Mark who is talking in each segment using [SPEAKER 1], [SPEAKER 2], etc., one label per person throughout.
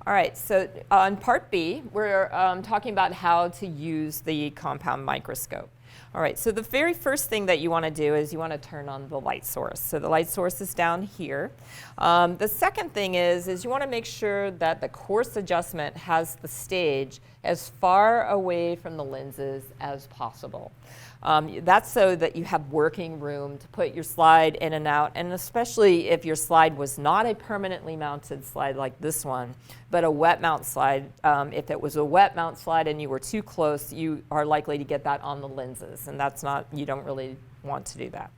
[SPEAKER 1] All right, so on part B, we're talking about how to use the compound microscope. All right, so the very first thing that you want to do is you want to turn on the light source. So the light source is down here. The second thing is you want to make sure that the course adjustment has the stage as far away from the lenses as possible. That's so that you have working room to put your slide in and out, and especially if your slide was not a permanently mounted slide like this one, but a wet mount slide. If it was a wet mount slide and you were too close, you are likely to get that on the lenses, and that's not, you don't really want to do that.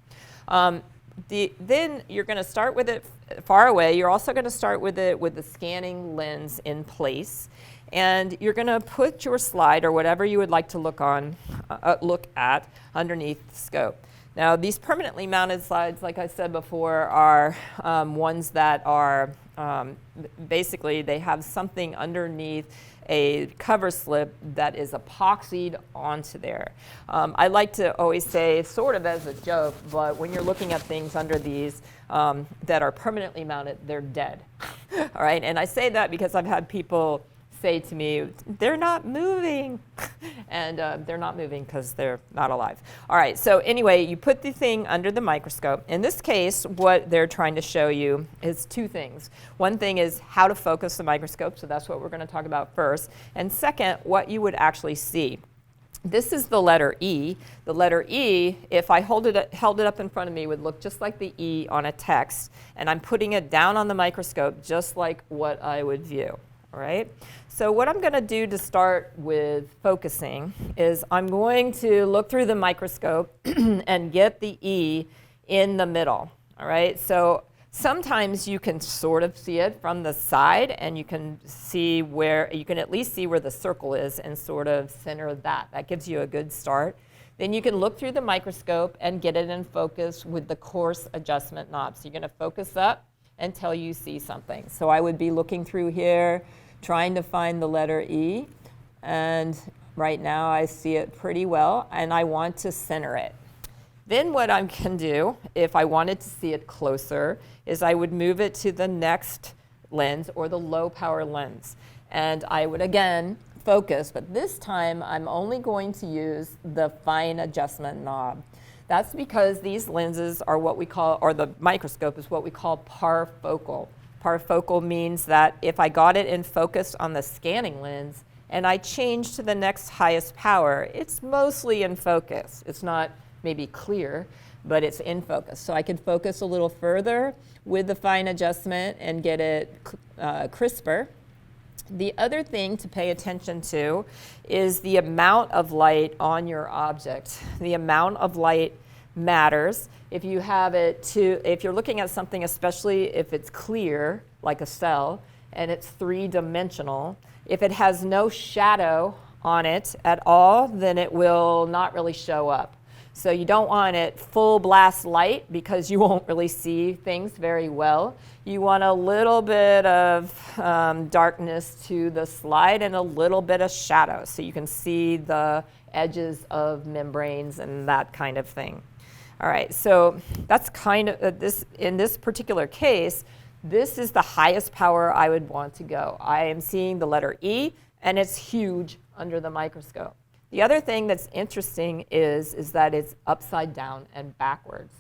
[SPEAKER 1] Then you're going to start with it far away. You're also going to start with it with the scanning lens in place. And you're going to put your slide or whatever you would like to look at underneath the scope. Now, these permanently mounted slides, like I said before, are ones that are basically they have something underneath a cover slip that is epoxied onto there. I like to always say, sort of as a joke, but when you're looking at things under these that are permanently mounted, they're dead. All right, and I say that because I've had people say to me, they're not moving. And they're not moving because they're not alive. All right, so anyway, you put the thing under the microscope. In this case, what they're trying to show you is two things. One thing is how to focus the microscope, so that's what we're going to talk about first. And second, what you would actually see. This is the letter E. The letter E, if I held it up in front of me, would look just like the E on a text. And I'm putting it down on the microscope just like what I would view. All right? So what I'm going to do to start with focusing is I'm going to look through the microscope and get the E in the middle. All right? So sometimes you can sort of see it from the side, and you can see where, you can at least see where the circle is and sort of center that. That gives you a good start. Then you can look through the microscope and get it in focus with the coarse adjustment knob. So you're going to focus up until you see something. So I would be looking through here, trying to find the letter E, and right now I see it pretty well, and I want to center it. Then what I can do, if I wanted to see it closer, is I would move it to the next lens or the low power lens, and I would again focus, but this time I'm only going to use the fine adjustment knob. That's because these lenses are what we call, or the microscope is what we call parfocal. Parfocal means that if I got it in focus on the scanning lens and I change to the next highest power, it's mostly in focus. It's not maybe clear, but it's in focus. So I can focus a little further with the fine adjustment and get it crisper. The other thing to pay attention to is the amount of light on your object. The amount of light matters. If you have it if you're looking at something, especially if it's clear, like a cell, and it's three-dimensional, if it has no shadow on it at all, then it will not really show up. So you don't want it full blast light because you won't really see things very well. You want a little bit of darkness to the slide and a little bit of shadow so you can see the edges of membranes and that kind of thing. All right, so that's kind of in this particular case, this is the highest power I would want to go. I am seeing the letter E, and it's huge under the microscope. The other thing that's interesting is that it's upside down and backwards.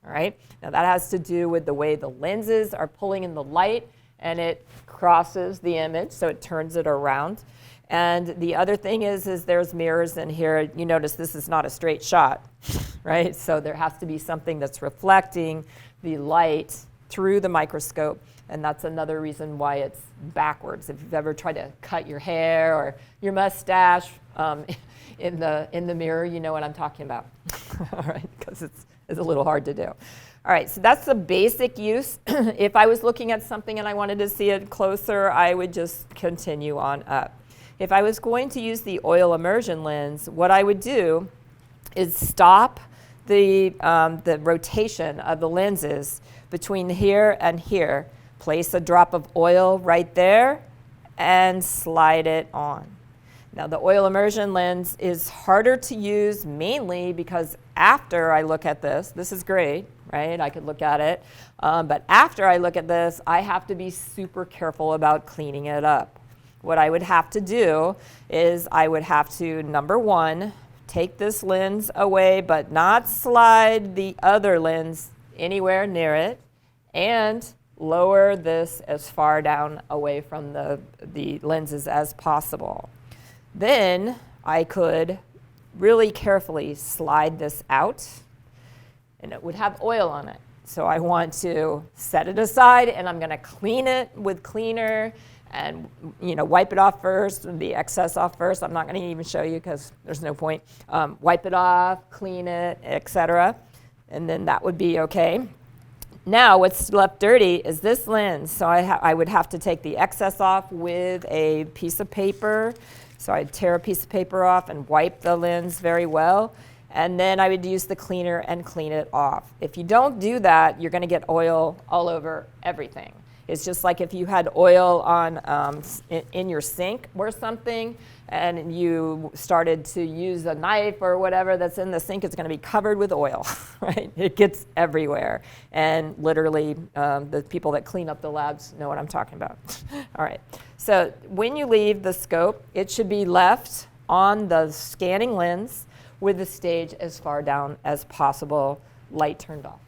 [SPEAKER 1] All right, now that has to do with the way the lenses are pulling in the light, and it crosses the image, so it turns it around. And the other thing is there's mirrors in here. You notice this is not a straight shot, right? So there has to be something that's reflecting the light through the microscope, and that's another reason why it's backwards. If you've ever tried to cut your hair or your mustache in the mirror, you know what I'm talking about, all right? Because it's a little hard to do. All right, so that's the basic use. If I was looking at something and I wanted to see it closer, I would just continue on up. If I was going to use the oil immersion lens, what I would do is stop the rotation of the lenses between here and here, place a drop of oil right there, and slide it on. Now the oil immersion lens is harder to use mainly because after I look at this is great, right? I could look at it, but after I look at this, I have to be super careful about cleaning it up. What I would have to do is I would have to, number one, take this lens away, but not slide the other lens anywhere near it, and lower this as far down away from the lenses as possible. Then I could really carefully slide this out, and it would have oil on it. So I want to set it aside, and I'm going to clean it with cleaner and wipe it off first, the excess off first. I'm not going to even show you because there's no point. Wipe it off, clean it, etc. And then that would be okay. Now what's left dirty is this lens. So I would have to take the excess off with a piece of paper. So I'd tear a piece of paper off and wipe the lens very well. And then I would use the cleaner and clean it off. If you don't do that, you're going to get oil all over everything. It's just like if you had oil on in your sink or something, and you started to use a knife or whatever that's in the sink, it's going to be covered with oil, right? It gets everywhere. And literally, the people that clean up the labs know what I'm talking about. All right. So when you leave the scope, it should be left on the scanning lens with the stage as far down as possible, light turned off.